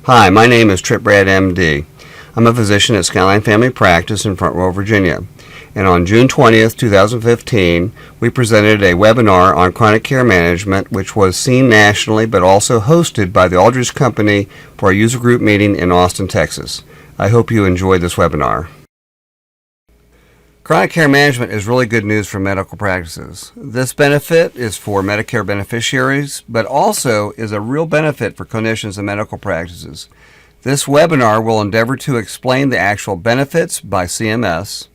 Hi, my name is Trip Brad, MD. I'm a physician at Skyline Family Practice in Front Royal, Virginia. And on June 20th, 2015, we presented a webinar on chronic care management, which was seen nationally but also hosted by the Aldridge Company for a user group meeting in Austin, Texas. I hope you enjoyed this webinar. Chronic care management is really good news for medical practices. This benefit is for Medicare beneficiaries, but also is a real benefit for clinicians and medical practices. This webinar will endeavor to explain the actual benefits by CMS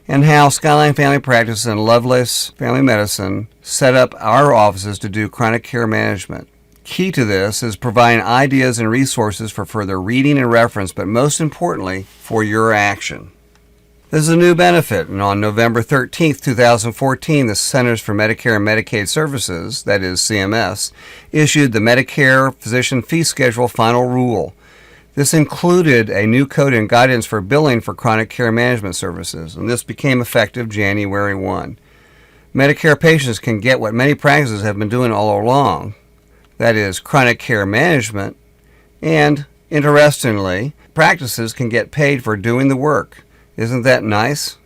and how Skyline Family Practice and Lovelace Family Medicine set up our offices to do chronic care management. Key to this is providing ideas and resources for further reading and reference, but most importantly, for your action. This is a new benefit, and on November 13, 2014, the Centers for Medicare and Medicaid Services, that is CMS, issued the Medicare Physician Fee Schedule Final Rule. This included a new code and guidance for billing for chronic care management services, and this became effective January 1. Medicare patients can get what many practices have been doing all along, that is, chronic care management, and, interestingly, practices can get paid for doing the work. Isn't that nice?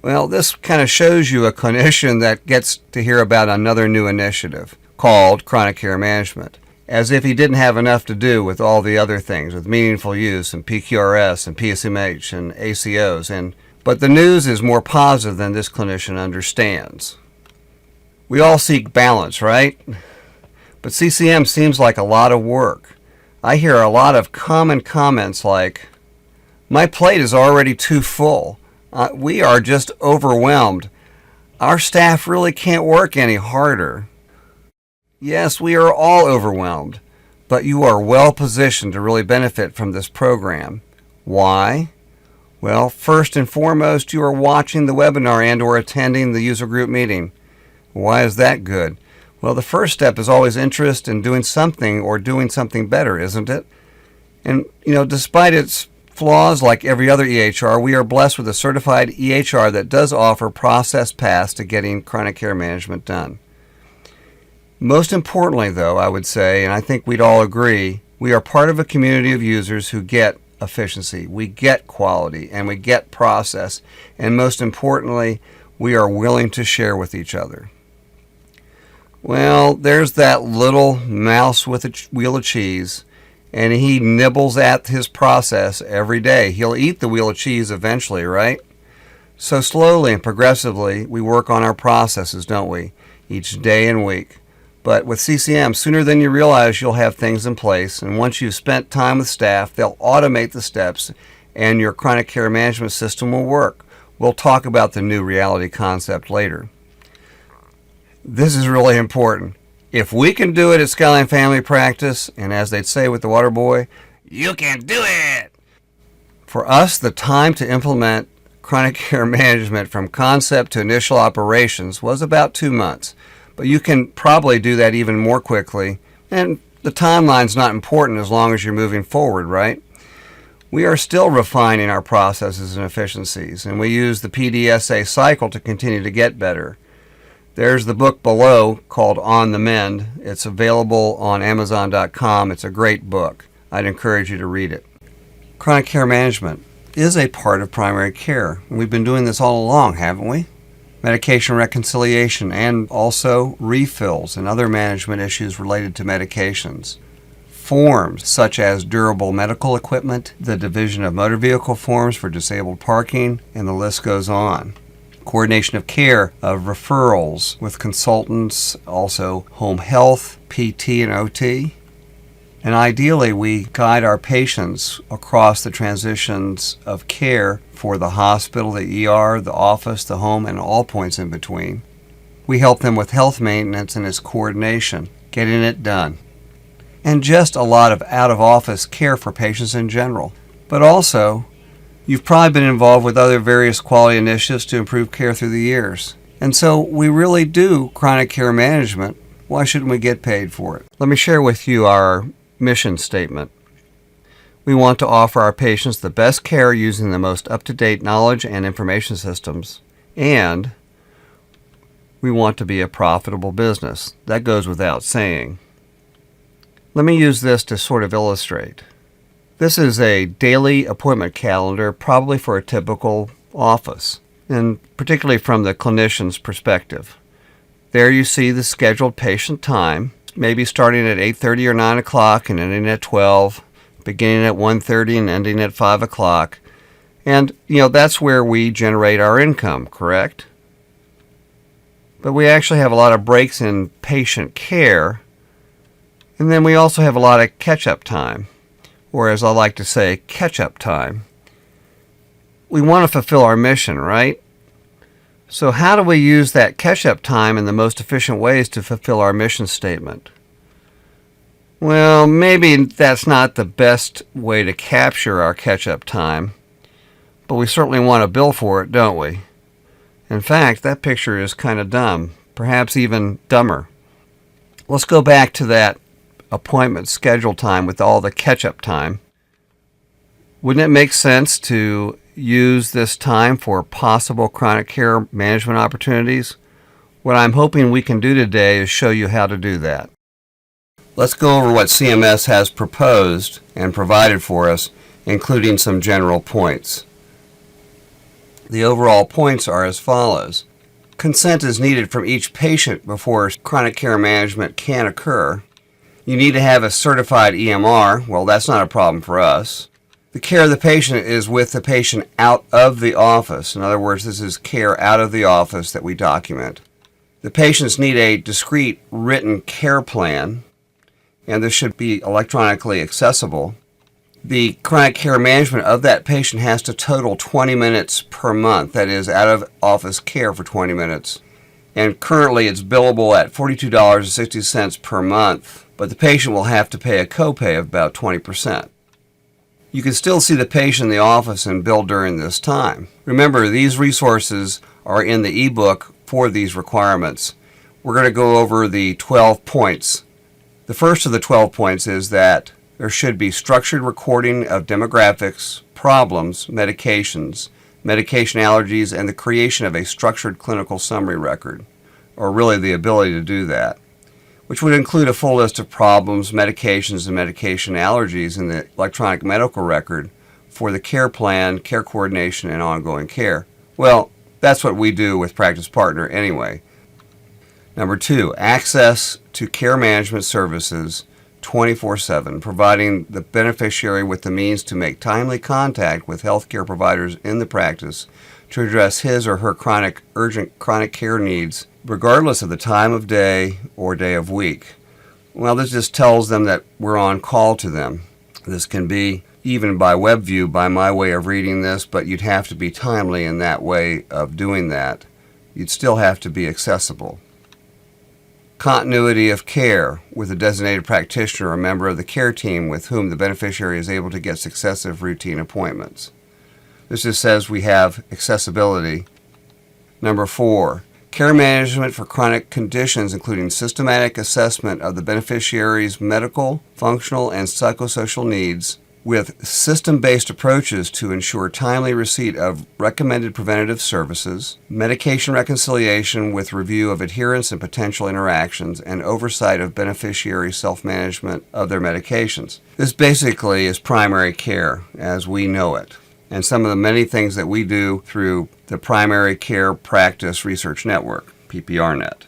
Well, this kind of shows you a clinician that gets to hear about another new initiative called chronic care management, as if he didn't have enough to do with all the other things, with meaningful use and PQRS and PSMH and ACOs. But the news is more positive than this clinician understands. We all seek balance, right? But CCM seems like a lot of work. I hear a lot of common comments like, "My plate is already too full. We are just overwhelmed. Our staff really can't work any harder." Yes, we are all overwhelmed, but you are well positioned to really benefit from this program. Why? Well, first and foremost, you are watching the webinar and or attending the user group meeting. Why is that good? Well, the first step is always interest in doing something or doing something better, isn't it? And, despite its flaws like every other EHR, we are blessed with a certified EHR that does offer process paths to getting chronic care management done. Most importantly, though, I would say, and I think we'd all agree, we are part of a community of users who get efficiency, we get quality, and we get process, and most importantly, we are willing to share with each other. Well, there's that little mouse with a wheel of cheese, and he nibbles at his process every day. He'll eat the wheel of cheese eventually, right? So slowly and progressively, we work on our processes, don't we? Each day and week. But with CCM, sooner than you realize, you'll have things in place, and once you've spent time with staff, they'll automate the steps, and your chronic care management system will work. We'll talk about the new reality concept later. This is really important. If we can do it at Skyline Family Practice, and as they'd say with the water boy, you can do it! For us, the time to implement chronic care management from concept to initial operations was about 2 months. But you can probably do that even more quickly, and the timeline's not important as long as you're moving forward, right? We are still refining our processes and efficiencies, and we use the PDSA cycle to continue to get better. There's the book below called On the Mend. It's available on Amazon.com. It's a great book. I'd encourage you to read it. Chronic care management is a part of primary care. We've been doing this all along, haven't we? Medication reconciliation and also refills and other management issues related to medications. Forms such as durable medical equipment, the division of motor vehicle forms for disabled parking, and the list goes on. Coordination of care, of referrals with consultants, also home health, PT and OT. And ideally, we guide our patients across the transitions of care for the hospital, the ER, the office, the home, and all points in between. We help them with health maintenance and its coordination, getting it done. And just a lot of out-of-office care for patients in general. But also, you've probably been involved with other various quality initiatives to improve care through the years. And so we really do chronic care management. Why shouldn't we get paid for it? Let me share with you our mission statement. We want to offer our patients the best care using the most up-to-date knowledge and information systems. And we want to be a profitable business. That goes without saying. Let me use this to sort of illustrate. This is a daily appointment calendar, probably for a typical office, and particularly from the clinician's perspective. There you see the scheduled patient time, maybe starting at 8:30 or 9 o'clock and ending at 12, beginning at 1:30 and ending at 5 o'clock. And, that's where we generate our income, correct? But we actually have a lot of breaks in patient care, and then we also have a lot of catch-up time, or as I like to say, catch-up time. We want to fulfill our mission, right? So how do we use that catch-up time in the most efficient ways to fulfill our mission statement? Well, maybe that's not the best way to capture our catch-up time, but we certainly want to bill for it, don't we? In fact, that picture is kind of dumb, perhaps even dumber. Let's go back to that appointment schedule time with all the catch-up time. Wouldn't it make sense to use this time for possible chronic care management opportunities? What I'm hoping we can do today is show you how to do that. Let's go over what CMS has proposed and provided for us, including some general points. The overall points are as follows. Consent is needed from each patient before chronic care management can occur. You need to have a certified EMR. Well, that's not a problem for us. The care of the patient is with the patient out of the office. In other words, this is care out of the office that we document. The patients need a discrete written care plan, and this should be electronically accessible. The chronic care management of that patient has to total 20 minutes per month, that is, out of office care for 20 minutes. And currently it's billable at $42.60 per month, but the patient will have to pay a copay of about 20%. You can still see the patient in the office and bill during this time. Remember, these resources are in the ebook for these requirements. We're going to go over the 12 points. The first of the 12 points is that there should be structured recording of demographics, problems, medications, medication allergies, and the creation of a structured clinical summary record, or really the ability to do that, which would include a full list of problems, medications, and medication allergies in the electronic medical record for the care plan, care coordination, and ongoing care. Well, that's what we do with Practice Partner anyway. Number 2, access to care management services 24/7, providing the beneficiary with the means to make timely contact with healthcare providers in the practice to address his or her urgent chronic care needs, regardless of the time of day or day of week. Well, this just tells them that we're on call to them. This can be even by web view, by my way of reading this, but you'd have to be timely in that way of doing that. You'd still have to be accessible. Continuity of care with a designated practitioner or a member of the care team with whom the beneficiary is able to get successive routine appointments. This just says we have accessibility. Number 4, care management for chronic conditions, including systematic assessment of the beneficiary's medical, functional, and psychosocial needs, with system-based approaches to ensure timely receipt of recommended preventative services, medication reconciliation with review of adherence and potential interactions, and oversight of beneficiary self-management of their medications. This basically is primary care as we know it, and some of the many things that we do through the Primary Care Practice Research Network, PPRNet.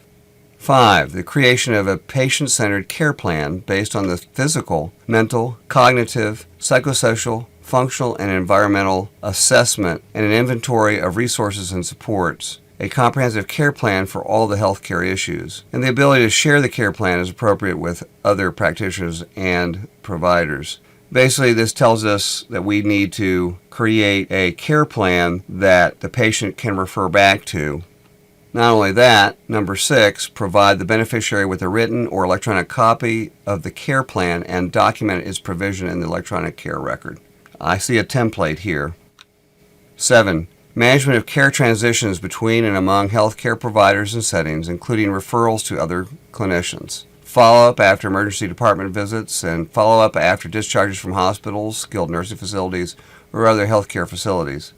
5, the creation of a patient-centered care plan based on the physical, mental, cognitive, psychosocial, functional, and environmental assessment and an inventory of resources and supports, a comprehensive care plan for all the healthcare issues, and the ability to share the care plan as appropriate with other practitioners and providers. Basically, this tells us that we need to create a care plan that the patient can refer back to. Not only that, number 6, provide the beneficiary with a written or electronic copy of the care plan and document its provision in the electronic care record. I see a template here. 7, management of care transitions between and among healthcare providers and settings, including referrals to other clinicians. Follow-up after emergency department visits and follow-up after discharges from hospitals, skilled nursing facilities, or other healthcare facilities.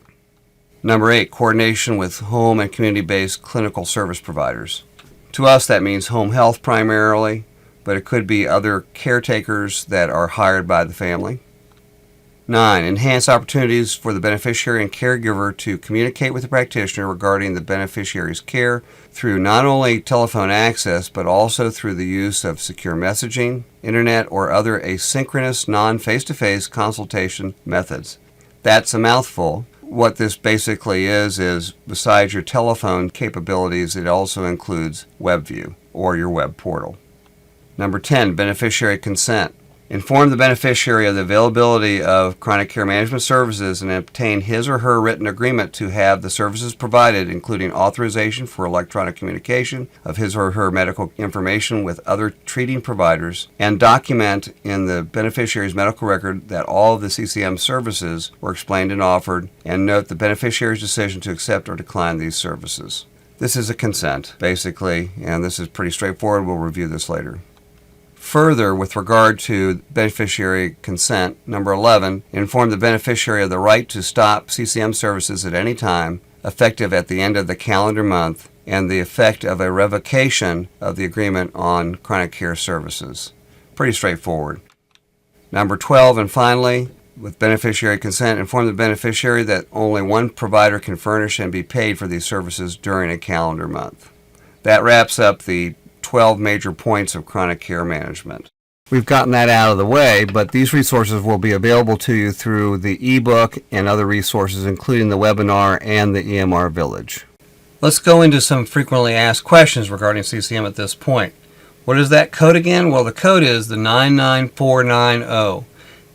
Number 8, coordination with home and community-based clinical service providers. To us, that means home health primarily, but it could be other caretakers that are hired by the family. 9. Enhance opportunities for the beneficiary and caregiver to communicate with the practitioner regarding the beneficiary's care through not only telephone access, but also through the use of secure messaging, internet, or other asynchronous non-face-to-face consultation methods. That's a mouthful. What this basically is besides your telephone capabilities, it also includes WebView or your web portal. Number 10, beneficiary consent. Inform the beneficiary of the availability of chronic care management services and obtain his or her written agreement to have the services provided, including authorization for electronic communication of his or her medical information with other treating providers, and document in the beneficiary's medical record that all of the CCM services were explained and offered, and note the beneficiary's decision to accept or decline these services. This is a consent, basically, and this is pretty straightforward. We'll review this later. Further, with regard to beneficiary consent, number 11, inform the beneficiary of the right to stop CCM services at any time, effective at the end of the calendar month, and the effect of a revocation of the agreement on chronic care services. Pretty straightforward. Number 12, and finally, with beneficiary consent, inform the beneficiary that only one provider can furnish and be paid for these services during a calendar month. That wraps up the 12 major points of chronic care management. We've gotten that out of the way, but these resources will be available to you through the ebook and other resources, including the webinar and the EMR Village. Let's go into some frequently asked questions regarding CCM at this point. What is that code again? Well, the code is the 99490,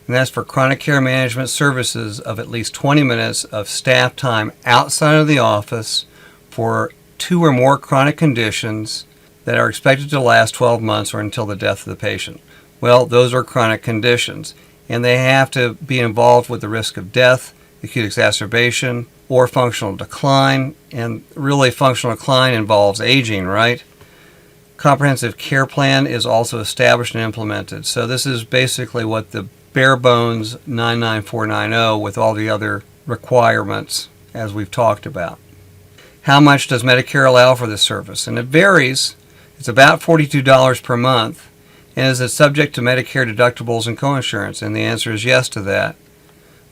and that's for chronic care management services of at least 20 minutes of staff time outside of the office for 2 or more chronic conditions that are expected to last 12 months or until the death of the patient. Well, those are chronic conditions, and they have to be involved with the risk of death, acute exacerbation, or functional decline, and really functional decline involves aging, right? Comprehensive care plan is also established and implemented. So this is basically what the bare bones 99490 with all the other requirements as we've talked about. How much does Medicare allow for this service? And it varies. It's about $42 per month, and is it subject to Medicare deductibles and coinsurance? And the answer is yes to that.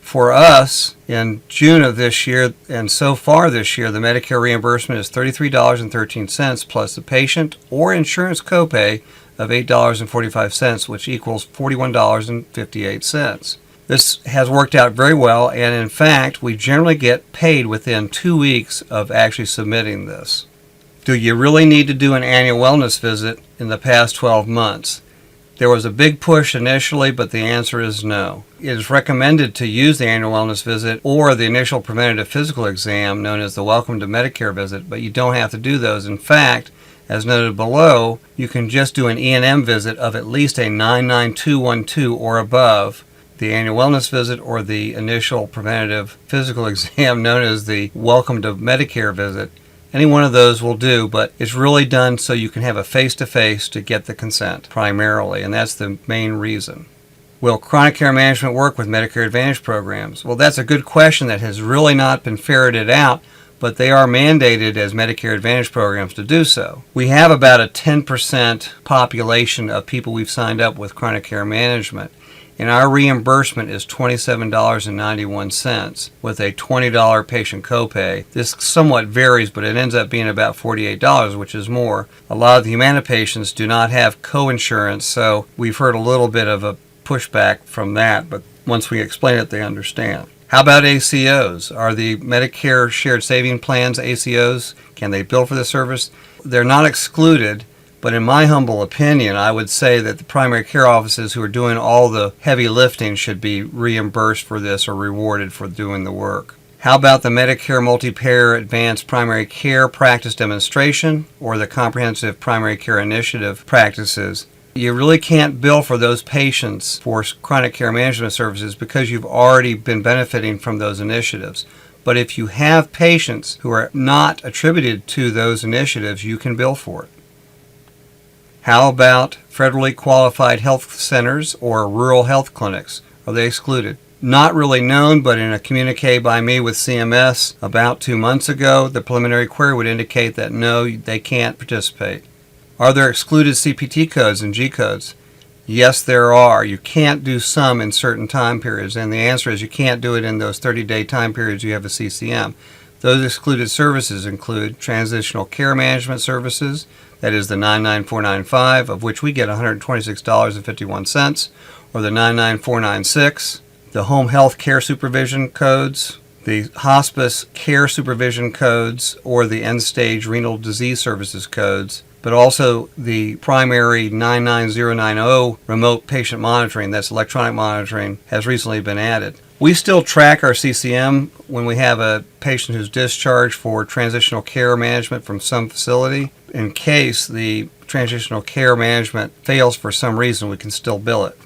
For us, in June of this year, and so far this year, the Medicare reimbursement is $33.13 plus the patient or insurance copay of $8.45, which equals $41.58. This has worked out very well, and in fact, we generally get paid within 2 weeks of actually submitting this. Do you really need to do an annual wellness visit in the past 12 months? There was a big push initially, but the answer is no. It is recommended to use the annual wellness visit or the initial preventative physical exam known as the Welcome to Medicare visit, but you don't have to do those. In fact, as noted below, you can just do an E&M visit of at least a 99212 or above, the annual wellness visit or the initial preventative physical exam known as the Welcome to Medicare visit. Any one of those will do, but it's really done so you can have a face-to-face to get the consent primarily, and that's the main reason. Will chronic care management work with Medicare Advantage programs? Well, that's a good question that has really not been ferreted out, but they are mandated as Medicare Advantage programs to do so. We have about a 10% population of people we've signed up with chronic care management, and our reimbursement is $27.91 with a $20 patient copay. This somewhat varies, but it ends up being about $48, which is more. A lot of the Humana patients do not have coinsurance, so we've heard a little bit of a pushback from that, but once we explain it, they understand. How about ACOs? Are the Medicare Shared Saving Plans ACOs? Can they bill for the service? They're not excluded. But in my humble opinion, I would say that the primary care offices who are doing all the heavy lifting should be reimbursed for this or rewarded for doing the work. How about the Medicare Multi-Payer Advanced Primary Care Practice Demonstration or the Comprehensive Primary Care Initiative practices? You really can't bill for those patients for chronic care management services because you've already been benefiting from those initiatives. But if you have patients who are not attributed to those initiatives, you can bill for it. How about federally qualified health centers or rural health clinics? Are they excluded? Not really known, but in a communique by me with CMS about 2 months ago, the preliminary query would indicate that no, they can't participate. Are there excluded CPT codes and G codes? Yes, there are. You can't do some in certain time periods, and the answer is you can't do it in those 30-day time periods you have a CCM. Those excluded services include transitional care management services, that is the 99495, of which we get $126.51, or the 99496, the home health care supervision codes, the hospice care supervision codes, or the end-stage renal disease services codes, but also the primary 99090 remote patient monitoring, that's electronic monitoring, has recently been added. We still track our CCM when we have a patient who's discharged for transitional care management from some facility. In case the transitional care management fails for some reason, we can still bill it.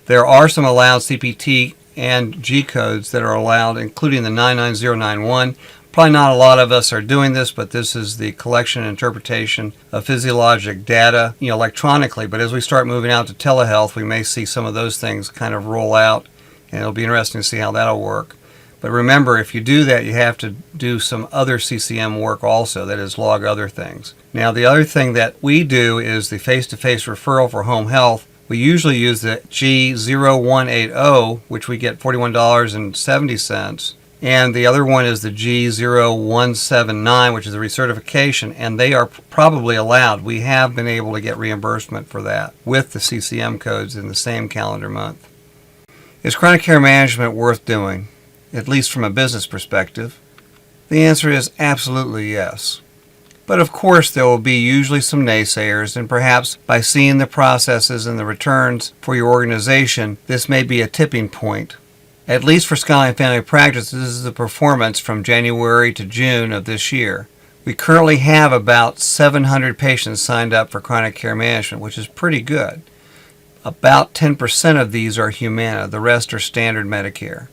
There are some allowed CPT and G codes that are allowed, including the 99091. Probably not a lot of us are doing this, but this is the collection and interpretation of physiologic data, electronically. But as we start moving out to telehealth, we may see some of those things kind of roll out, and it'll be interesting to see how that'll work. But remember, if you do that, you have to do some other CCM work also, that is, log other things. Now, the other thing that we do is the face-to-face referral for home health. We usually use the G0180, which we get $41.70. And the other one is the G0179, which is a recertification, and they are probably allowed. We have been able to get reimbursement for that with the CCM codes in the same calendar month. Is chronic care management worth doing, at least from a business perspective? The answer is absolutely yes. But of course there will be usually some naysayers, and perhaps by seeing the processes and the returns for your organization, this may be a tipping point. At least for Skyline Family Practice, this is the performance from January to June of this year. We currently have about 700 patients signed up for chronic care management, which is pretty good. About 10% of these are Humana, the rest are standard Medicare.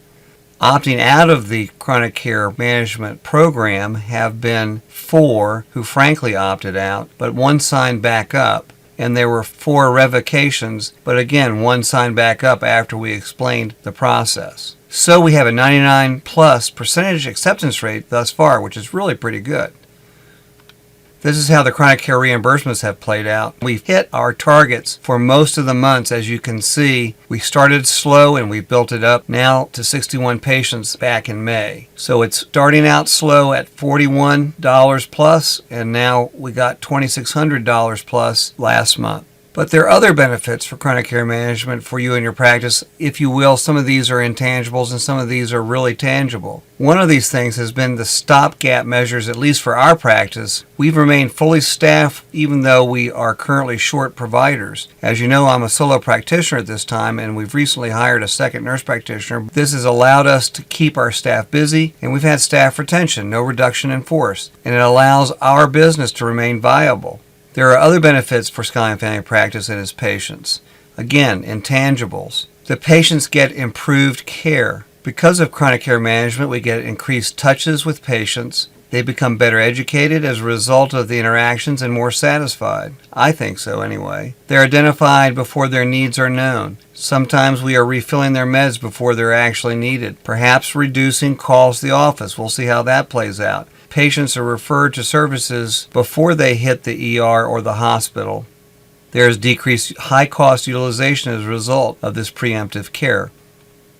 Opting out of the chronic care management program have been 4 who frankly opted out, but 1 signed back up. And there were 4 revocations, but again, 1 signed back up after we explained the process. So we have a 99+% acceptance rate thus far, which is really pretty good. This is how the chronic care reimbursements have played out. We've hit our targets for most of the months. As you can see, we started slow and we built it up now to 61 patients back in May. So it's starting out slow at $41 plus, and now we got $2,600 plus last month. But there are other benefits for chronic care management for you and your practice. If you will, some of these are intangibles and some of these are really tangible. One of these things has been the stopgap measures, at least for our practice. We've remained fully staffed even though we are currently short providers. As you know, I'm a solo practitioner at this time, and we've recently hired a second nurse practitioner. This has allowed us to keep our staff busy, and we've had staff retention, no reduction in force, and it allows our business to remain viable. There are other benefits for Skyline Family Practice and its patients. Again, intangibles. The patients get improved care. Because of chronic care management, we get increased touches with patients. They become better educated as a result of the interactions and more satisfied. I think so anyway. They're identified before their needs are known. Sometimes we are refilling their meds before they're actually needed, perhaps reducing calls to the office. We'll see how that plays out. Patients are referred to services before they hit the ER or the hospital. There is decreased high-cost utilization as a result of this preemptive care.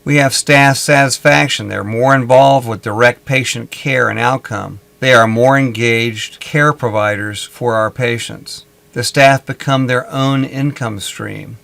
We have staff satisfaction. They're more involved with direct patient care and outcome. They are more engaged care providers for our patients. The staff become their own income stream.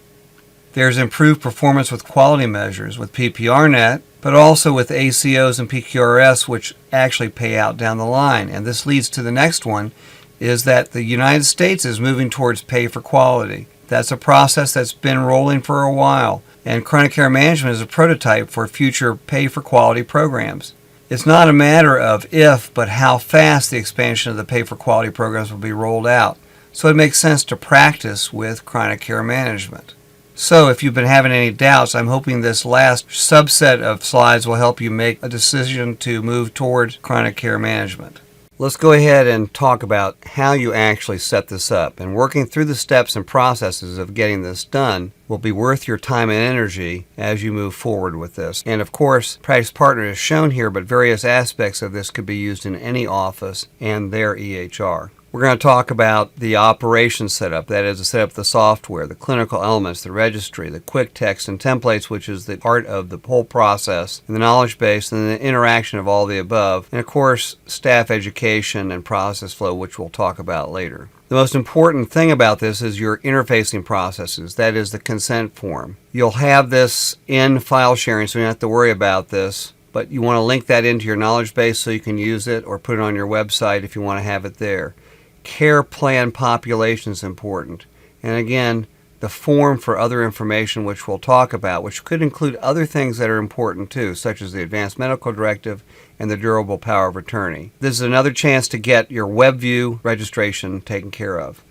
There's improved performance with quality measures with PPRNet, but also with ACOs and PQRS, which actually pay out down the line. And this leads to the next one, is that the United States is moving towards pay for quality. That's a process that's been rolling for a while, and chronic care management is a prototype for future pay for quality programs. It's not a matter of if, but how fast the expansion of the pay for quality programs will be rolled out. So it makes sense to practice with chronic care management. So if you've been having any doubts, I'm hoping this last subset of slides will help you make a decision to move toward chronic care management. Let's go ahead and talk about how you actually set this up. And working through the steps and processes of getting this done will be worth your time and energy as you move forward with this. And of course, Practice Partner is shown here, but various aspects of this could be used in any office and their EHR. We're going to talk about the operations setup, that is, to set up the software, the clinical elements, the registry, the quick text and templates, which is the part of the whole process, and the knowledge base, and the interaction of all the above, and of course, staff education and process flow, which we'll talk about later. The most important thing about this is your interfacing processes, that is, the consent form. You'll have this in file sharing, so you don't have to worry about this, but you want to link that into your knowledge base so you can use it, or put it on your website if you want to have it there. Care plan population is important. And again, the form for other information, which we'll talk about, which could include other things that are important too, such as the Advanced Medical Directive and the Durable Power of Attorney. This is another chance to get your WebView registration taken care of.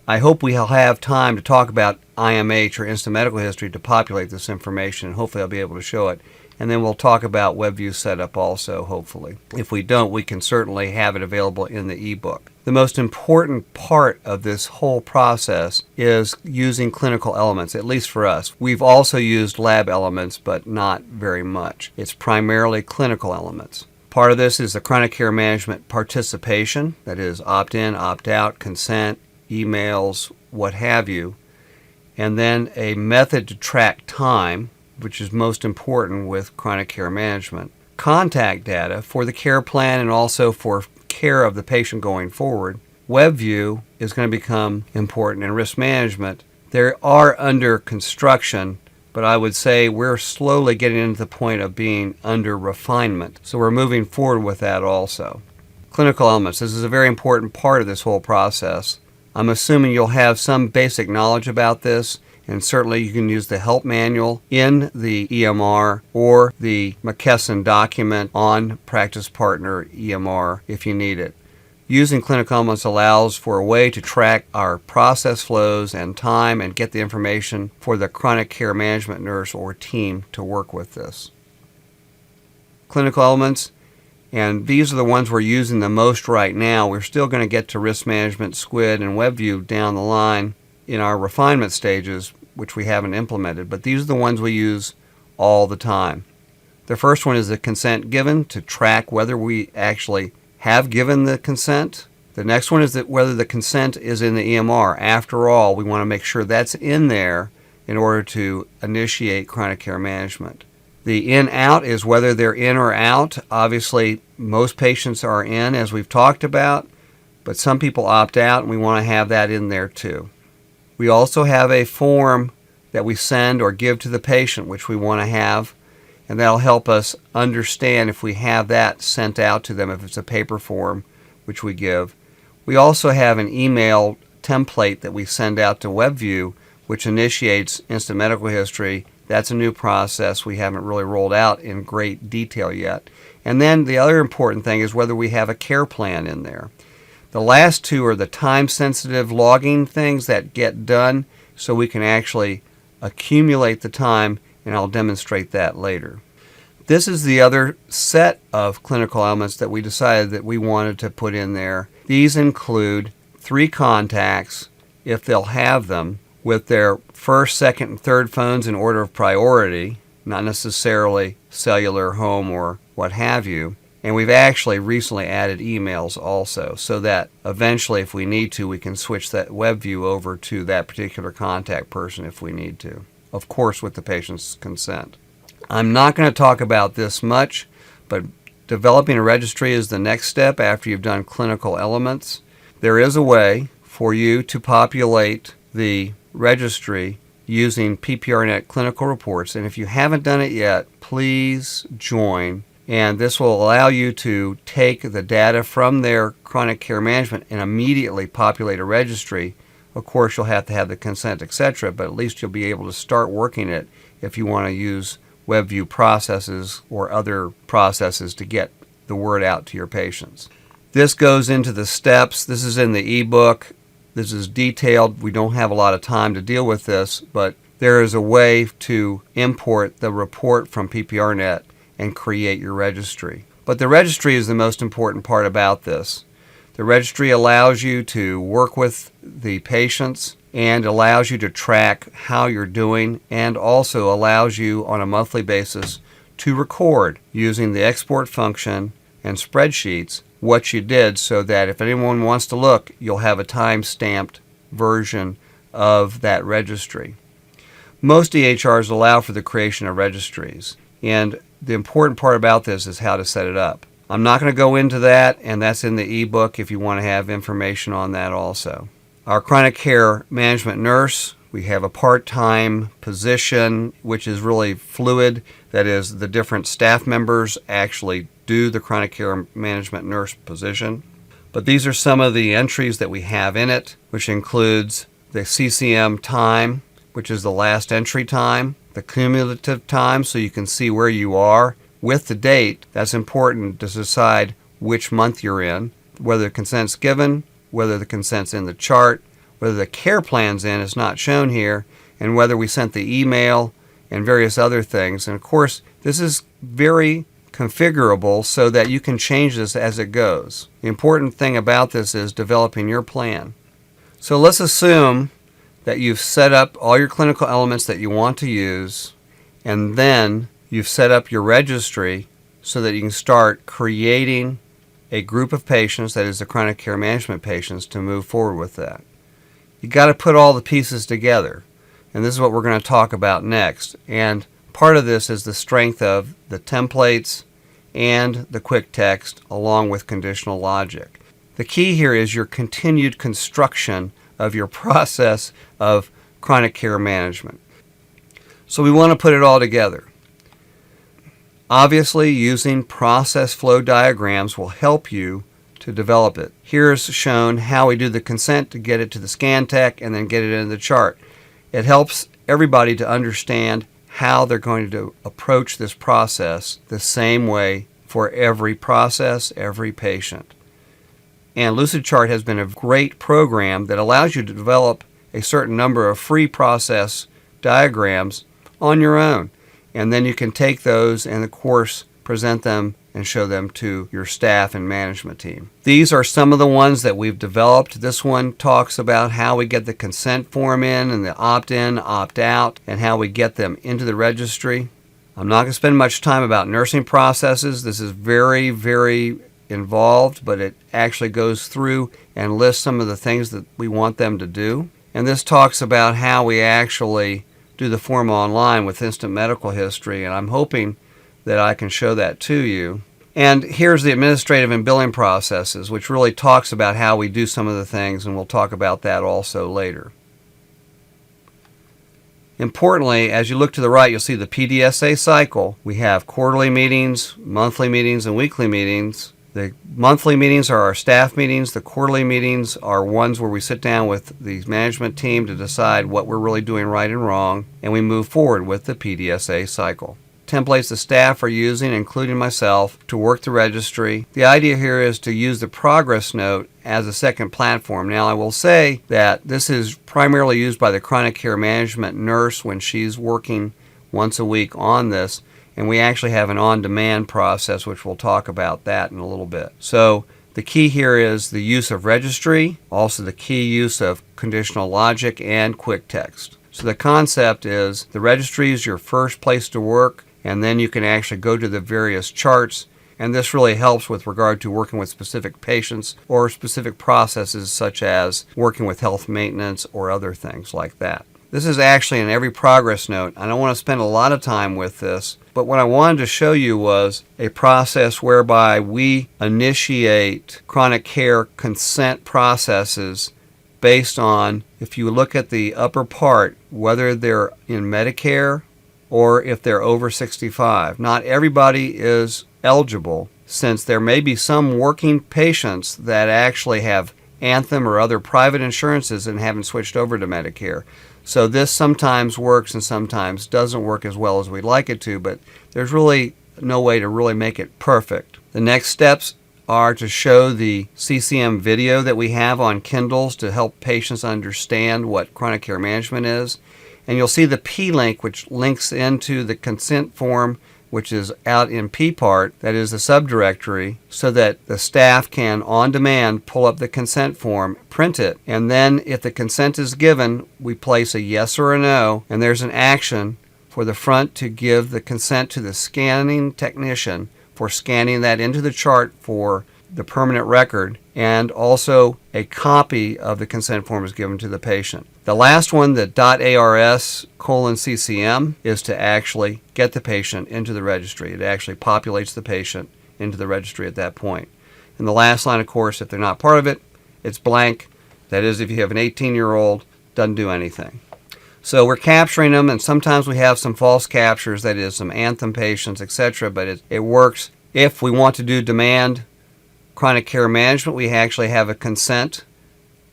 I hope we'll have time to talk about IMH, or Instant Medical History, to populate this information, and hopefully I'll be able to show it. And then we'll talk about WebView setup also, hopefully. If we don't, we can certainly have it available in the ebook. The most important part of this whole process is using clinical elements, at least for us. We've also used lab elements, but not very much. It's primarily clinical elements. Part of this is the chronic care management participation, that is opt-in, opt-out, consent, emails, what have you. And then a method to track time, which is most important with chronic care management. Contact data for the care plan and also for care of the patient going forward. WebView is going to become important in risk management. They are under construction, but I would say we're slowly getting into the point of being under refinement. So we're moving forward with that also. Clinical elements. This is a very important part of this whole process. I'm assuming you'll have some basic knowledge about this, and certainly you can use the help manual in the EMR or the McKesson document on Practice Partner EMR if you need it. Using clinical elements allows for a way to track our process flows and time and get the information for the chronic care management nurse or team to work with this. Clinical elements, and these are the ones we're using the most right now. We're still going to get to risk management, SQUID, and WebView down the line in our refinement stages, which we haven't implemented, but these are the ones we use all the time. The first one is the consent given, to track whether we actually have given the consent. The next one is that whether the consent is in the EMR. After all, we want to make sure that's in there in order to initiate chronic care management. The in-out is whether they're in or out. Obviously, most patients are in, as we've talked about, but some people opt out, and we want to have that in there too. We also have a form that we send or give to the patient, which we want to have, and that'll help us understand if we have that sent out to them, if it's a paper form, which we give. We also have an email template that we send out to WebView, which initiates instant medical history. That's a new process we haven't really rolled out in great detail yet. And then the other important thing is whether we have a care plan in there. The last two are the time-sensitive logging things that get done so we can actually accumulate the time, and I'll demonstrate that later. This is the other set of clinical elements that we decided that we wanted to put in there. These include 3 contacts, if they'll have them, with their first, second, and third phones in order of priority, not necessarily cellular, home, or what have you. And we've actually recently added emails also, so that eventually, if we need to, we can switch that WebView over to that particular contact person if we need to, of course with the patient's consent. I'm not going to talk about this much, but developing a registry is the next step after you've done clinical elements. There is a way for you to populate the registry using PPRNet clinical reports, and if you haven't done it yet, please join. And this will allow you to take the data from their chronic care management and immediately populate a registry. Of course, you'll have to have the consent, etc., but at least you'll be able to start working it if you want to use WebView processes or other processes to get the word out to your patients. This goes into the steps. This is in the ebook. This is detailed. We don't have a lot of time to deal with this, but there is a way to import the report from PPRNet and create your registry. But the registry is the most important part about this. The registry allows you to work with the patients and allows you to track how you're doing, and also allows you on a monthly basis to record using the export function and spreadsheets what you did, so that if anyone wants to look, you'll have a time-stamped version of that registry. Most EHRs allow for the creation of registries, and the important part about this is how to set it up. I'm not going to go into that, and that's in the ebook if you want to have information on that also. Our chronic care management nurse, we have a part-time position, which is really fluid. That is, the different staff members actually do the chronic care management nurse position. But these are some of the entries that we have in it, which includes the CCM time, which is the last entry time, the cumulative time, so you can see where you are with the date. That's important to decide which month you're in, whether the consent's given, whether the consent's in the chart, whether the care plan's in is not shown here, and whether we sent the email and various other things. And of course, this is very configurable so that you can change this as it goes. The important thing about this is developing your plan. So let's assume that you've set up all your clinical elements that you want to use, and then you've set up your registry so that you can start creating a group of patients, that is the chronic care management patients, to move forward with that. You got to put all the pieces together, and this is what we're going to talk about next. And part of this is the strength of the templates and the quick text along with conditional logic. The key here is your continued construction of your process of chronic care management. So we want to put it all together. Obviously, using process flow diagrams will help you to develop it. Here's shown how we do the consent to get it to the scan tech and then get it into the chart. It helps everybody to understand how they're going to approach this process the same way for every process, every patient. And Lucidchart has been a great program that allows you to develop a certain number of free process diagrams on your own. And then you can take those and, of course, present them and show them to your staff and management team. These are some of the ones that we've developed. This one talks about how we get the consent form in and the opt-in, opt-out, and how we get them into the registry. I'm not going to spend much time about nursing processes. This is very, very involved, but it actually goes through and lists some of the things that we want them to do. And this talks about how we actually do the form online with instant medical history, and I'm hoping that I can show that to you. And here's the administrative and billing processes, which really talks about how we do some of the things, and we'll talk about that also later. Importantly, as you look to the right, you'll see the PDSA cycle. We have quarterly meetings, monthly meetings, and weekly meetings. The monthly meetings are our staff meetings. The quarterly meetings are ones where we sit down with the management team to decide what we're really doing right and wrong, and we move forward with the PDSA cycle. Templates the staff are using, including myself, to work the registry. The idea here is to use the progress note as a second platform. Now, I will say that this is primarily used by the chronic care management nurse when she's working once a week on this, and we actually have an on-demand process, which we'll talk about that in a little bit. So the key here is the use of registry, also the key use of conditional logic and quick text. So the concept is the registry is your first place to work, and then you can actually go to the various charts, and this really helps with regard to working with specific patients or specific processes such as working with health maintenance or other things like that. This is actually in every progress note. I don't want to spend a lot of time with this, but what I wanted to show you was a process whereby we initiate chronic care consent processes based on, if you look at the upper part, whether they're in Medicare or if they're over 65. Not everybody is eligible, since there may be some working patients that actually have Anthem or other private insurances and haven't switched over to Medicare. So this sometimes works and sometimes doesn't work as well as we'd like it to, but there's really no way to really make it perfect. The next steps are to show the CCM video that we have on Kindles to help patients understand what chronic care management is. And you'll see the P link, which links into the consent form, which is out in PPART, that is the subdirectory, so that the staff can, on demand, pull up the consent form, print it, and then if the consent is given, we place a yes or a no, and there's an action for the front to give the consent to the scanning technician for scanning that into the chart for the permanent record, and also a copy of the consent form is given to the patient. The last one, the .ars:/CCM, is to actually get the patient into the registry. It actually populates the patient into the registry at that point. And the last line, of course, if they're not part of it, it's blank. That is, if you have an 18-year-old, doesn't do anything. So we're capturing them, and sometimes we have some false captures, that is, some Anthem patients, etc., but it works. If we want to do demand chronic care management, we actually have a consent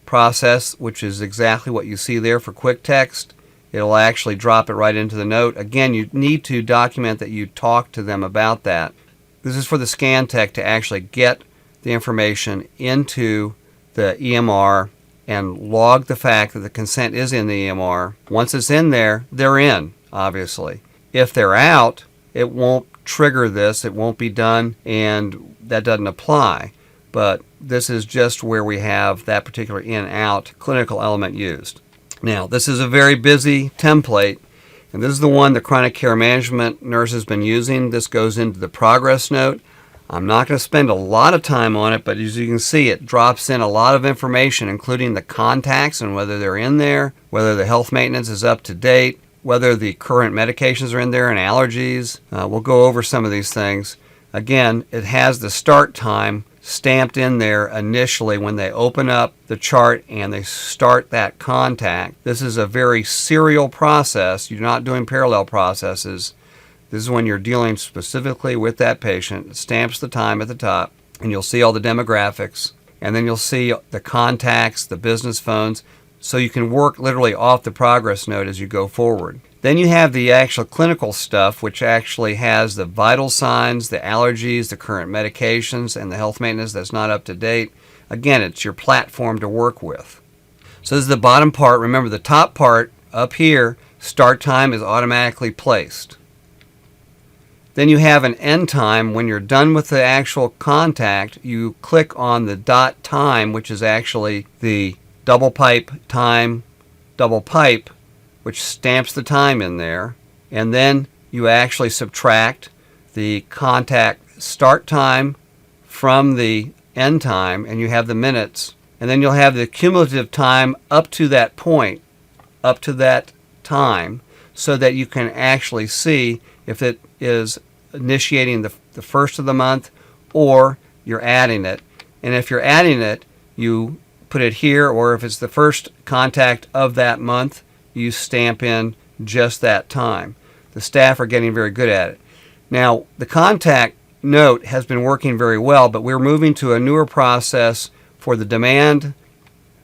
process, which is exactly what you see there for quick text. It'll actually drop it right into the note. Again, you need to document that you talk to them about that. This is for the scan tech to actually get the information into the EMR and log the fact that the consent is in the EMR. Once it's in there, they're in, obviously. If they're out, it won't trigger this, it won't be done, and that doesn't apply. But this is just where we have that particular in-out clinical element used. Now, this is a very busy template, and this is the one the chronic care management nurse has been using. This goes into the progress note. I'm not going to spend a lot of time on it, but as you can see, it drops in a lot of information, including the contacts and whether they're in there, whether the health maintenance is up to date, whether the current medications are in there and allergies. We'll go over some of these things. Again, it has the start time stamped in there initially when they open up the chart and they start that contact. This is a very serial process. You're not doing parallel processes. This is when you're dealing specifically with that patient. It stamps the time at the top, and you'll see all the demographics, and then you'll see the contacts, the business phones, so you can work literally off the progress note as you go forward. Then you have the actual clinical stuff, which actually has the vital signs, the allergies, the current medications, and the health maintenance that's not up to date. Again, it's your platform to work with. So this is the bottom part. Remember, the top part up here, start time is automatically placed. Then you have an end time. When you're done with the actual contact, you click on the dot time, which is actually the double pipe time, double pipe, which stamps the time in there. And then you actually subtract the contact start time from the end time, and you have the minutes. And then you'll have the cumulative time up to that point, up to that time, so that you can actually see if it is initiating the first of the month or you're adding it. And if you're adding it, you put it here, or if it's the first contact of that month, you stamp in just that time. The staff are getting very good at it. Now, the contact note has been working very well, but we're moving to a newer process for the demand.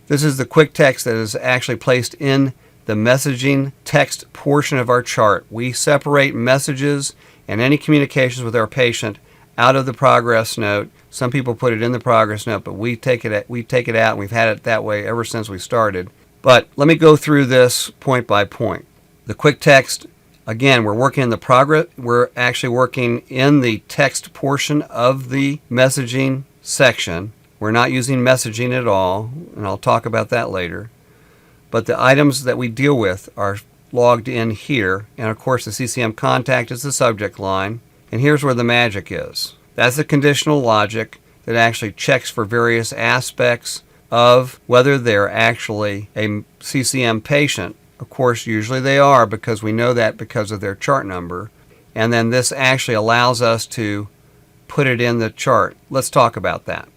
This is the quick text that is actually placed in the messaging text portion of our chart. We separate messages and any communications with our patient out of the progress note. Some people put it in the progress note, but we take it out, and we've had it that way ever since we started. But let me go through this point by point. The quick text, again, we're working in the progress. We're actually working in the text portion of the messaging section. We're not using messaging at all, and I'll talk about that later. But the items that we deal with are logged in here, and of course the CCM contact is the subject line, and here's where the magic is. That's the conditional logic that actually checks for various aspects of whether they're actually a CCM patient. Of course, usually they are, because we know that because of their chart number, and then this actually allows us to put it in the chart. Let's talk about that.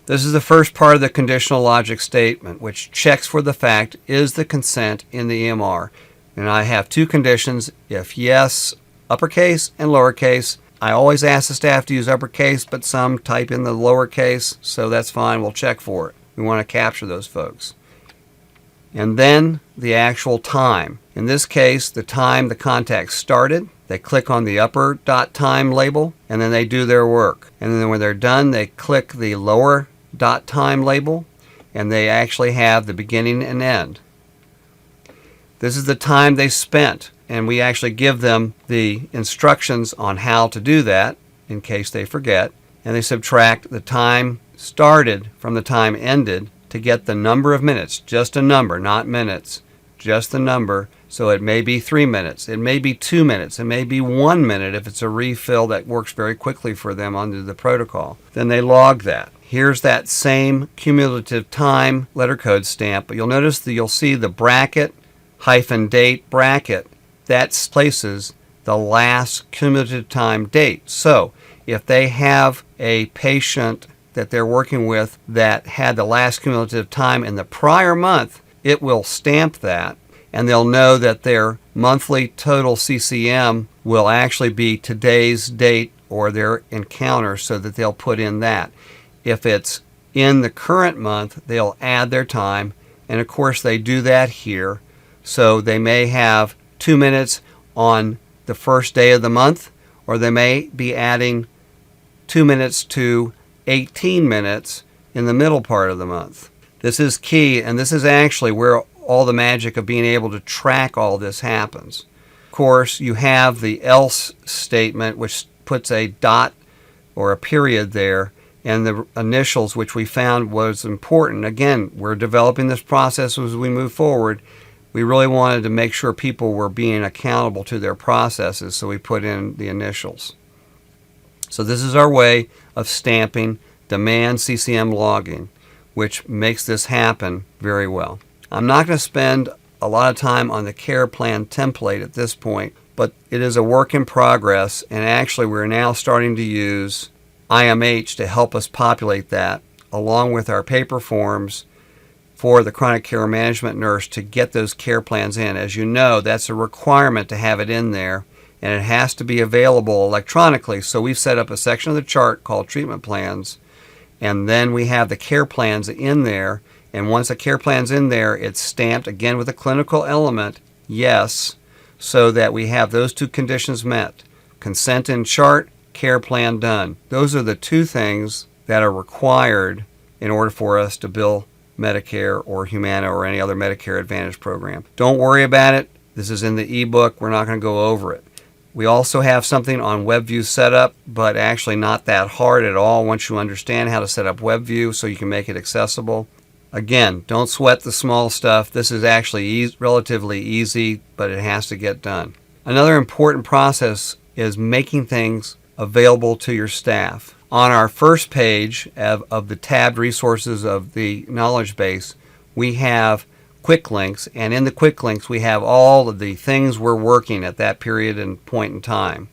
This is the first part of the conditional logic statement, which checks for the fact, is the consent in the EMR? And I have two conditions: if yes, uppercase and lowercase. I always ask the staff to use uppercase, but some type in the lowercase, so that's fine. We'll check for it. We want to capture those folks. And then the actual time. In this case, the time the contact started. They click on the upper dot time label, and then they do their work. And then when they're done, they click the lower dot time label, and they actually have the beginning and end. This is the time they spent, and we actually give them the instructions on how to do that in case they forget. And they subtract the time started from the time ended to get the number of minutes, just a number, not minutes, just the number, So it may be 3 minutes, it may be 2 minutes, it may be 1 minute if it's a refill that works very quickly for them under the protocol. Then they log that. Here's that same cumulative time letter code stamp, but you'll notice that you'll see the bracket, -date bracket, that places the last cumulative time date. So if they have a patient that they're working with that had the last cumulative time in the prior month, it will stamp that, and they'll know that their monthly total CCM will actually be today's date or their encounter, so that they'll put in that. If it's in the current month, they'll add their time, and of course they do that here. So they may have 2 minutes on the first day of the month, or they may be adding 2 minutes to 18 minutes in the middle part of the month. This is key, and this is actually where all the magic of being able to track all this happens. Of course, you have the else statement, which puts a dot or a period there, and the initials, which we found was important. Again, we're developing this process as we move forward. We really wanted to make sure people were being accountable to their processes, so we put in the initials. So this is our way of stamping demand CCM logging, which makes this happen very well. I'm not going to spend a lot of time on the care plan template at this point, but it is a work in progress, and actually we're now starting to use IMH to help us populate that, along with our paper forms for the chronic care management nurse to get those care plans in. As you know, that's a requirement to have it in there, and it has to be available electronically. So we've set up a section of the chart called treatment plans, and then we have the care plans in there. And once a care plan's in there, it's stamped again with a clinical element, yes, so that we have those two conditions met. Consent in chart, care plan done. Those are the two things that are required in order for us to bill Medicare or Humana or any other Medicare Advantage program. Don't worry about it. This is in the ebook. We're not going to go over it. We also have something on WebView setup, but actually not that hard at all once you understand how to set up WebView so you can make it accessible. Again, don't sweat the small stuff. This is actually relatively easy, but it has to get done. Another important process is making things available to your staff. On our first page of the tabbed resources of the knowledge base, we have quick links, and in the quick links we have all of the things we're working at that period and point in time.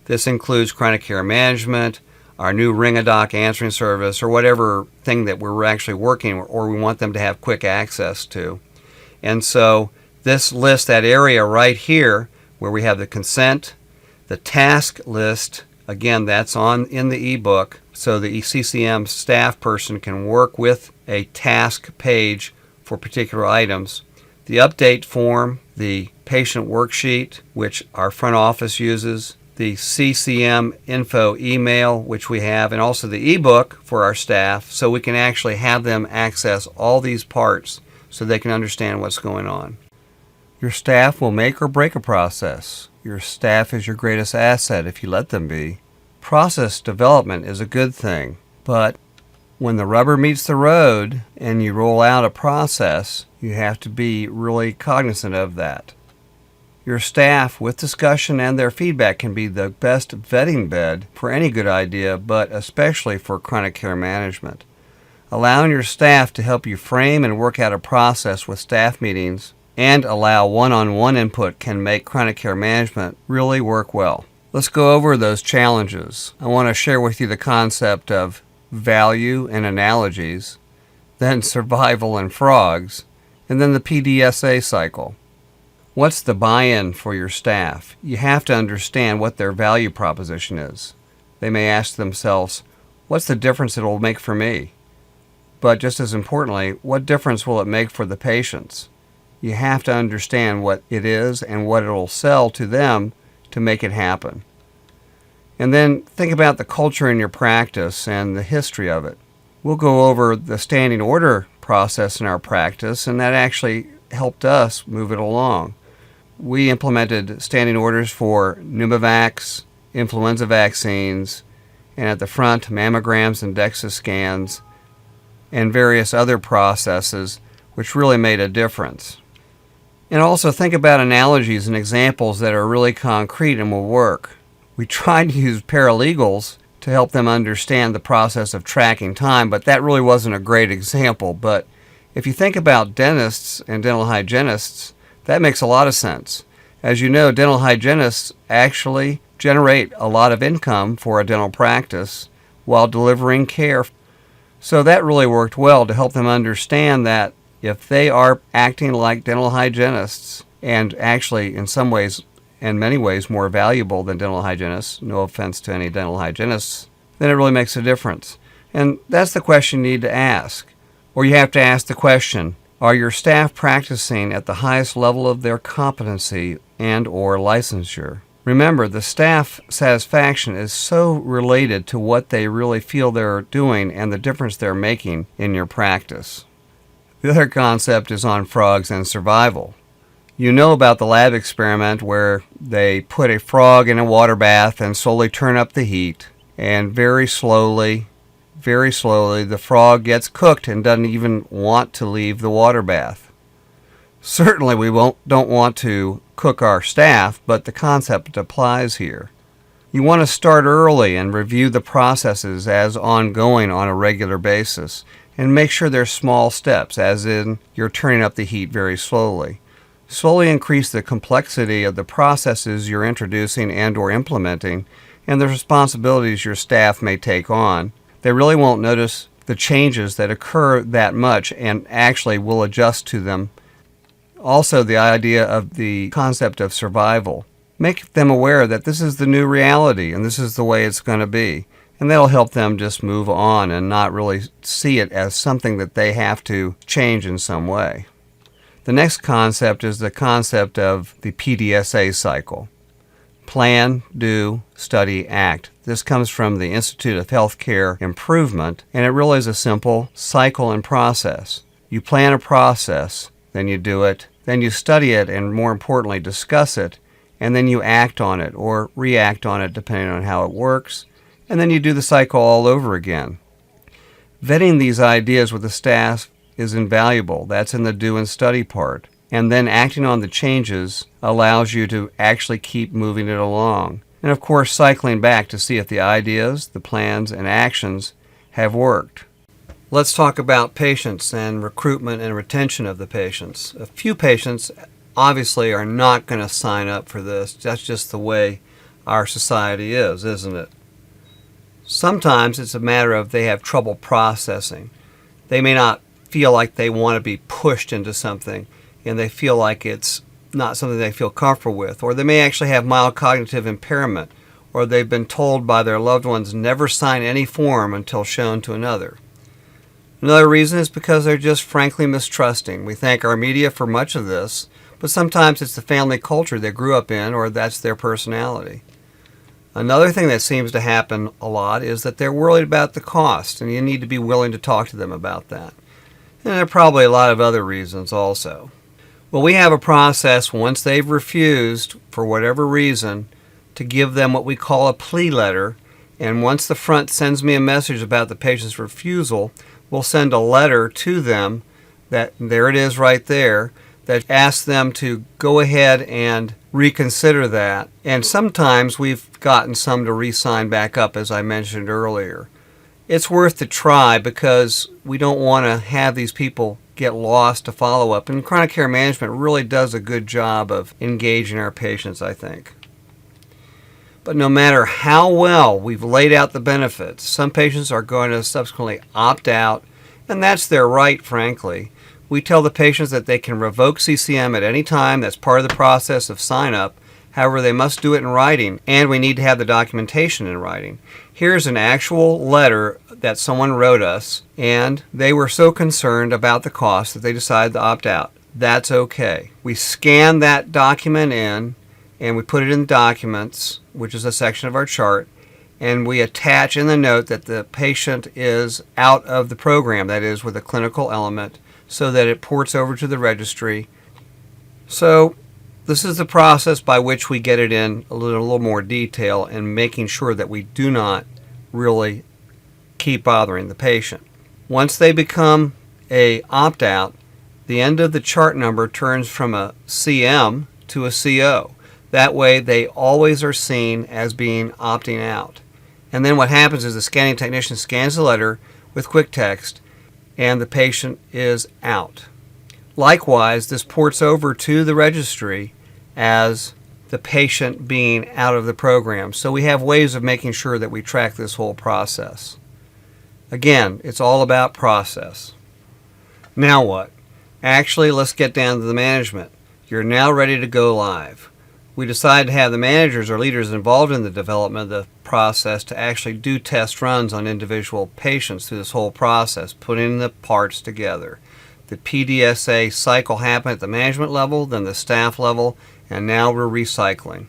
This includes chronic care management, our new Ring-A-Doc answering service, or whatever thing that we're actually working or we want them to have quick access to. And so this lists that area right here where we have the consent, the task list. Again, that's in the ebook, so the CCM staff person can work with a task page for particular items. The update form, the patient worksheet, which our front office uses, the CCM info email, which we have, and also the ebook for our staff, so we can actually have them access all these parts so they can understand what's going on. Your staff will make or break a process. Your staff is your greatest asset if you let them be. Process development is a good thing, but when the rubber meets the road and you roll out a process, you have to be really cognizant of that. Your staff, with discussion and their feedback, can be the best vetting bed for any good idea, but especially for chronic care management. Allowing your staff to help you frame and work out a process with staff meetings and allow one-on-one input can make chronic care management really work well. Let's go over those challenges. I want to share with you the concept of value and analogies, then survival and frogs, and then the PDSA cycle. What's the buy-in for your staff? You have to understand what their value proposition is. They may ask themselves, what's the difference it will make for me? But just as importantly, what difference will it make for the patients? You have to understand what it is and what it will sell to them to make it happen. And then think about the culture in your practice and the history of it. We'll go over the standing order process in our practice, and that actually helped us move it along. We implemented standing orders for Pneumovax, influenza vaccines, and at the front, mammograms and DEXA scans, and various other processes which really made a difference. And also think about analogies and examples that are really concrete and will work. We tried to use paralegals to help them understand the process of tracking time, but that really wasn't a great example. But if you think about dentists and dental hygienists, that makes a lot of sense. As you know, dental hygienists actually generate a lot of income for a dental practice while delivering care. So that really worked well to help them understand that if they are acting like dental hygienists, and actually in some ways, in many ways, more valuable than dental hygienists, no offense to any dental hygienists, then it really makes a difference. And that's the question you need to ask. Or you have to ask the question, are your staff practicing at the highest level of their competency and or licensure? Remember, the staff satisfaction is so related to what they really feel they're doing and the difference they're making in your practice. The other concept is on frogs and survival. You know about the lab experiment where they put a frog in a water bath and slowly turn up the heat, and very slowly, the frog gets cooked and doesn't even want to leave the water bath. Certainly we don't want to cook our staff, but the concept applies here. You want to start early and review the processes as ongoing on a regular basis, and make sure there's small steps, as in you're turning up the heat very slowly. Slowly increase the complexity of the processes you're introducing and or implementing, and the responsibilities your staff may take on. They really won't notice the changes that occur that much and actually will adjust to them. Also, the idea of the concept of survival. Make them aware that this is the new reality and this is the way it's going to be. And that'll help them just move on and not really see it as something that they have to change in some way. The next concept is the concept of the PDSA cycle. Plan, do, study, act. This comes from the Institute of Healthcare Improvement, and it really is a simple cycle and process. You plan a process, then you do it, then you study it, and more importantly, discuss it, and then you act on it or react on it depending on how it works, and then you do the cycle all over again. Vetting these ideas with the staff is invaluable. That's in the do and study part. And then acting on the changes allows you to actually keep moving it along. And of course, cycling back to see if the ideas, the plans, and actions have worked. Let's talk about patients and recruitment and retention of the patients. A few patients obviously are not going to sign up for this. That's just the way our society is, isn't it? Sometimes it's a matter of they have trouble processing. They may not feel like they want to be pushed into something, and they feel like it's not something they feel comfortable with. Or they may actually have mild cognitive impairment, or they've been told by their loved ones never sign any form until shown to another. Another reason is because they're just frankly mistrusting. We thank our media for much of this, but sometimes it's the family culture they grew up in, or that's their personality. Another thing that seems to happen a lot is that they're worried about the cost, and you need to be willing to talk to them about that. And there are probably a lot of other reasons also. Well, we have a process once they've refused, for whatever reason, to give them what we call a plea letter, and once the front sends me a message about the patient's refusal, we'll send a letter to them that, there it is right there, that asks them to go ahead and reconsider that. And sometimes we've gotten some to re-sign back up, as I mentioned earlier. It's worth the try because we don't want to have these people get lost to follow up. And chronic care management really does a good job of engaging our patients, I think. But no matter how well we've laid out the benefits, some patients are going to subsequently opt out, and that's their right, frankly. We tell the patients that they can revoke CCM at any time. That's part of the process of sign-up. However, they must do it in writing, and we need to have the documentation in writing. Here's an actual letter that someone wrote us, and they were so concerned about the cost that they decided to opt out. That's okay. We scan that document in, and we put it in documents, which is a section of our chart, and we attach in the note that the patient is out of the program, that is with a clinical element, so that it ports over to the registry. So this is the process by which we get it in a little more detail and making sure that we do not really keep bothering the patient. Once they become a opt-out, the end of the chart number turns from a CM to a CO. That way they always are seen as being opting out. And then what happens is the scanning technician scans the letter with quick text and the patient is out. Likewise, this ports over to the registry as the patient being out of the program. So we have ways of making sure that we track this whole process. Again, it's all about process. Now what? Actually, let's get down to the management. You're now ready to go live. We decided to have the managers or leaders involved in the development of the process to actually do test runs on individual patients through this whole process, putting the parts together. The PDSA cycle happened at the management level, then the staff level, and now we're recycling.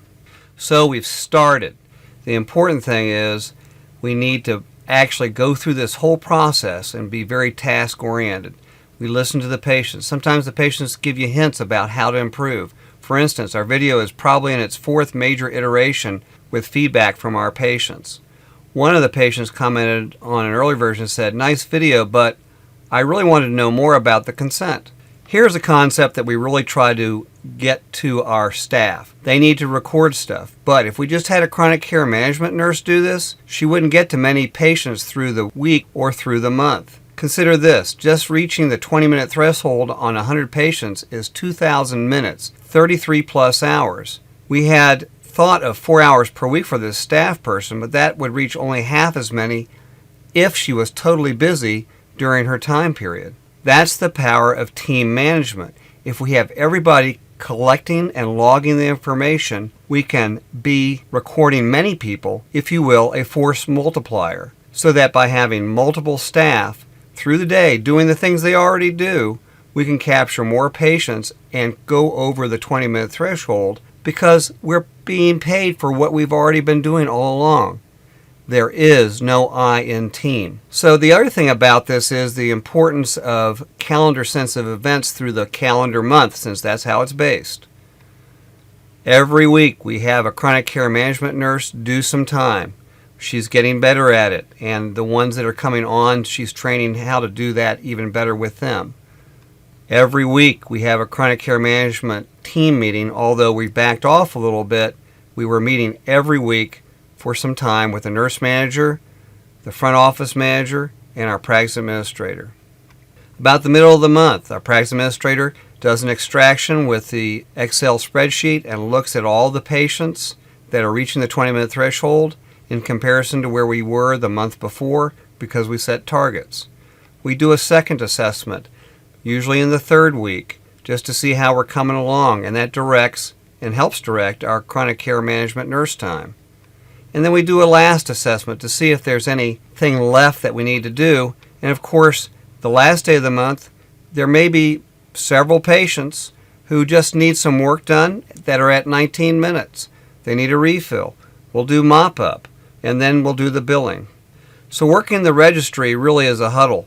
So we've started. The important thing is we need to actually go through this whole process and be very task-oriented. We listen to the patients. Sometimes the patients give you hints about how to improve. For instance, our video is probably in its 4th major iteration with feedback from our patients. One of the patients commented on an early version and said, "Nice video, but I really wanted to know more about the consent." Here's a concept that we really try to get to our staff. They need to record stuff, but if we just had a chronic care management nurse do this, she wouldn't get to many patients through the week or through the month. Consider this, just reaching the 20-minute threshold on 100 patients is 2,000 minutes, 33 plus hours. We had thought of 4 hours per week for this staff person, but that would reach only half as many if she was totally busy during her time period. That's the power of team management. If we have everybody collecting and logging the information, we can be recording many people, if you will, a force multiplier, so that by having multiple staff through the day doing the things they already do, we can capture more patients and go over the 20-minute threshold because we're being paid for what we've already been doing all along. There is no I in team. So the other thing about this is the importance of calendar-sensitive events through the calendar month, since that's how it's based. Every week we have a chronic care management nurse do some time. She's getting better at it, and the ones that are coming on, she's training how to do that even better with them. Every week we have a chronic care management team meeting, although we backed off a little bit. We were meeting every week for some time with the nurse manager, the front office manager, and our practice administrator. About the middle of the month, our practice administrator does an extraction with the Excel spreadsheet and looks at all the patients that are reaching the 20-minute threshold in comparison to where we were the month before because we set targets. We do a second assessment, usually in the 3rd week, just to see how we're coming along, and that directs and helps direct our chronic care management nurse time. And then we do a last assessment to see if there's anything left that we need to do. And of course, the last day of the month, there may be several patients who just need some work done that are at 19 minutes. They need a refill. We'll do mop-up, and then we'll do the billing. So working the registry really is a huddle.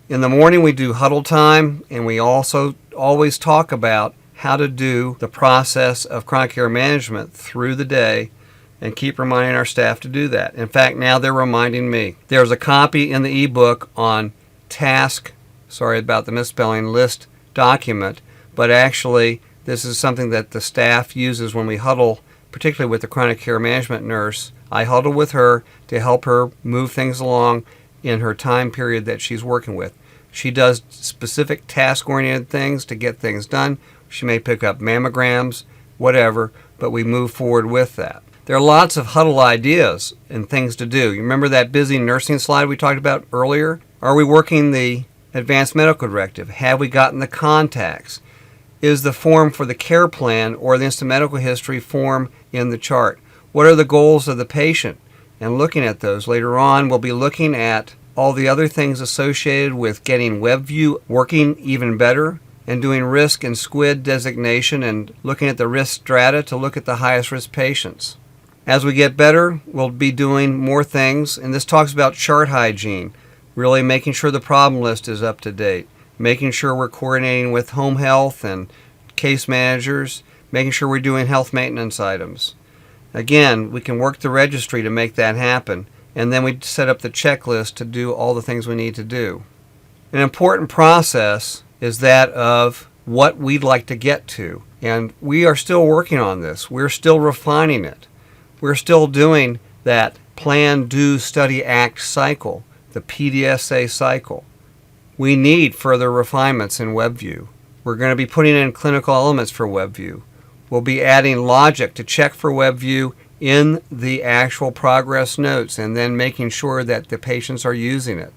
In the morning we do huddle time, and we also always talk about how to do the process of chronic care management through the day and keep reminding our staff to do that. In fact, now they're reminding me. There's a copy in the ebook on task, sorry about the misspelling, list document, but actually this is something that the staff uses when we huddle, particularly with the chronic care management nurse. I huddle with her to help her move things along in her time period that she's working with. She does specific task-oriented things to get things done. She may pick up mammograms, whatever, but we move forward with that. There are lots of huddle ideas and things to do. You remember that busy nursing slide we talked about earlier? Are we working the advanced medical directive? Have we gotten the contacts? Is the form for the care plan or the instant medical history form in the chart? What are the goals of the patient? And looking at those later on, we'll be looking at all the other things associated with getting WebView working even better and doing risk and SQUID designation and looking at the risk strata to look at the highest risk patients. As we get better, we'll be doing more things, and this talks about chart hygiene, really making sure the problem list is up to date, making sure we're coordinating with home health and case managers, making sure we're doing health maintenance items. Again, we can work the registry to make that happen, and then we set up the checklist to do all the things we need to do. An important process is that of what we'd like to get to. And we are still working on this. We're still refining it. We're still doing that plan, do, study, act cycle, the PDSA cycle. We need further refinements in WebView. We're going to be putting in clinical elements for WebView. We'll be adding logic to check for WebView in the actual progress notes and then making sure that the patients are using it.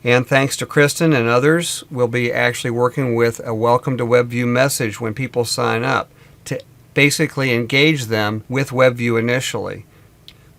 And thanks to Kristen and others, we'll be actually working with a welcome to WebView message when people sign up to basically engage them with WebView initially.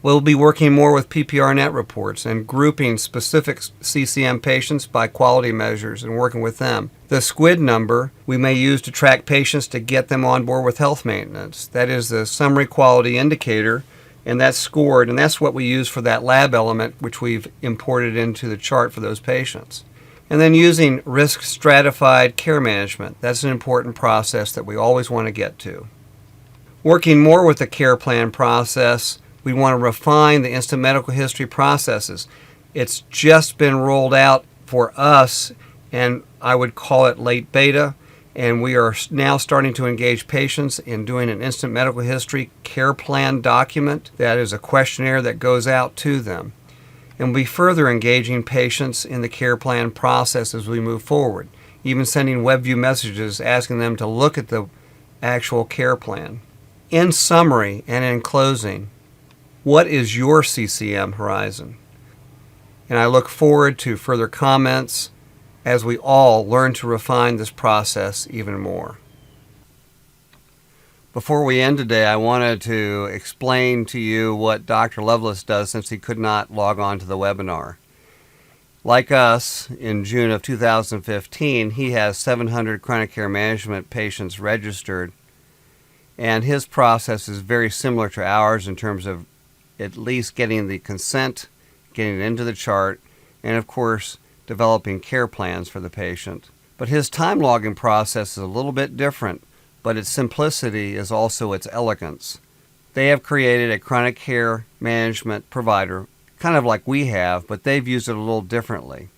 We'll be working more with PPRNet reports and grouping specific CCM patients by quality measures and working with them. The SQUID number we may use to track patients to get them on board with health maintenance. That is the summary quality indicator, and that's scored, and that's what we use for that lab element which we've imported into the chart for those patients. And then using risk stratified care management. That's an important process that we always want to get to. Working more with the care plan process, we want to refine the instant medical history processes. It's just been rolled out for us, and I would call it late beta, and we are now starting to engage patients in doing an instant medical history care plan document. That is a questionnaire that goes out to them. And we'll be further engaging patients in the care plan process as we move forward, even sending WebView messages asking them to look at the actual care plan. In summary and in closing, what is your CCM horizon? And I look forward to further comments as we all learn to refine this process even more. Before we end today, I wanted to explain to you what Dr. Lovelace does since he could not log on to the webinar. Like us, in June of 2015, he has 700 chronic care management patients registered, and his process is very similar to ours in terms of at least getting the consent, getting it into the chart, and of course, developing care plans for the patient. But his time logging process is a little bit different, but its simplicity is also its elegance. They have created a chronic care management provider, kind of like we have, but they've used it a little differently.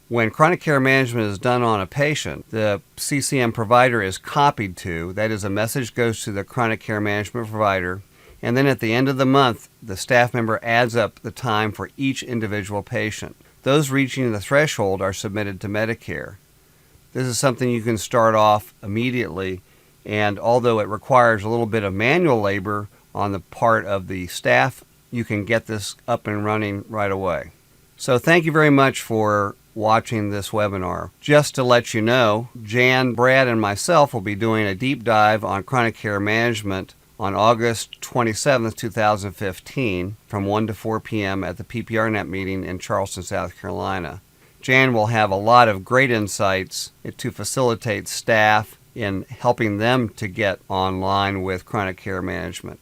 When chronic care management is done on a patient, the CCM provider is copied to, that is, a message goes to the chronic care management provider, and then at the end of the month, the staff member adds up the time for each individual patient. Those reaching the threshold are submitted to Medicare. This is something you can start off immediately, and although it requires a little bit of manual labor on the part of the staff, you can get this up and running right away. So thank you very much for watching this webinar. Just to let you know, Jan, Brad, and myself will be doing a deep dive on chronic care management on August 27, 2015, from 1 to 4 p.m. at the PPRNet meeting in Charleston, South Carolina. Jan will have a lot of great insights to facilitate staff in helping them to get online with chronic care management.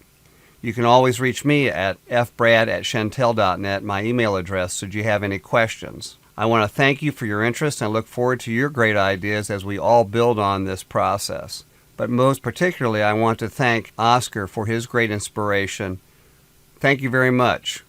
You can always reach me at fbrad@shentel.net, my email address, should you have any questions. I want to thank you for your interest and look forward to your great ideas as we all build on this process. But most particularly, I want to thank Oscar for his great inspiration. Thank you very much.